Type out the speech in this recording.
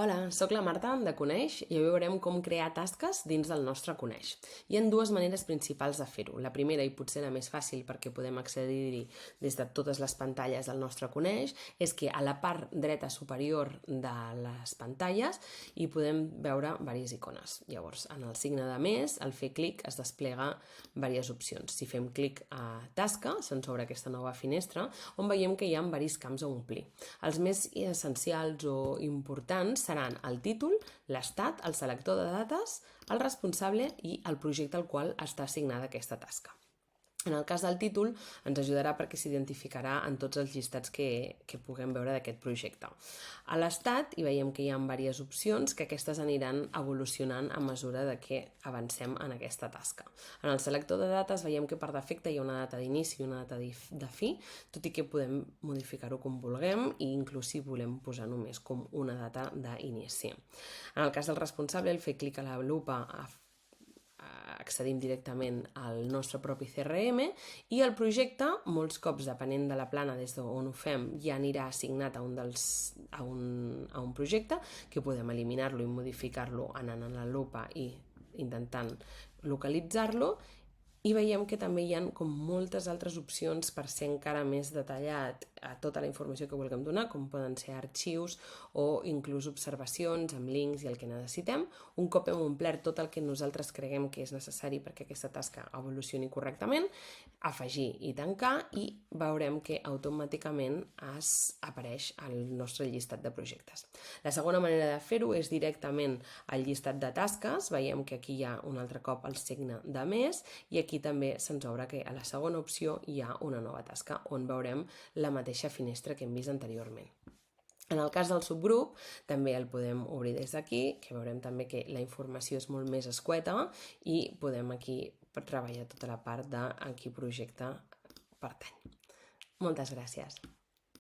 Hola, sóc la Marta de Coneix i avui veurem com crear tasques dins del nostre Coneix. Hi ha dues maneres principals de fer-ho. La primera, i potser la més fàcil perquè podem accedir-hi des de totes les pantalles del nostre Coneix, és que a la part dreta superior de les pantalles hi podem veure diverses icones. Llavors, en el signe de més, al fer clic es desplega diverses opcions. Si fem clic a tasca, se'ns obre aquesta nova finestra on veiem que hi ha diversos camps a omplir. Els més essencials o importants seran el títol, l'estat, el selector de dates, el responsable i el projecte al qual està assignada aquesta tasca. En el cas del títol ens ajudarà perquè s'identificarà en tots els llistats que puguem veure d'aquest projecte. A l'estat hi veiem que hi ha diverses opcions que aquestes aniran evolucionant a mesura de que avancem en aquesta tasca. En el selector de dates veiem que per defecte hi ha una data d'inici i una data de fi, tot i que podem modificar-ho com vulguem i inclús si volem posar només com una data d'inici. En el cas del responsable, el fer clic a la lupa accedim directament al nostre propi CRM i el projecte, molts cops depenent de la plana des d'on ho fem, ja anirà assignat a un projecte que podem eliminar-lo i modificar-lo anant a la lupa i intentant localitzar-lo. I veiem que també hi ha com moltes altres opcions per ser encara més detallat a tota la informació que vulguem donar, com poden ser arxius o inclús observacions amb links i el que necessitem. Un cop hem omplert tot el que nosaltres creguem que és necessari perquè aquesta tasca evolucioni correctament, afegir i tancar i veurem que automàticament apareix al nostre llistat de projectes. La segona manera de fer-ho és directament al llistat de tasques. Veiem que aquí hi ha un altre cop el signe de més i aquí també se'ns obre que a la segona opció hi ha una nova tasca on veurem la mateixa finestra que hem vist anteriorment. En el cas del subgrup també el podem obrir des d'aquí, que veurem també que la informació és molt més escueta i podem aquí treballar tota la part de en quin projecte pertany. Moltes gràcies.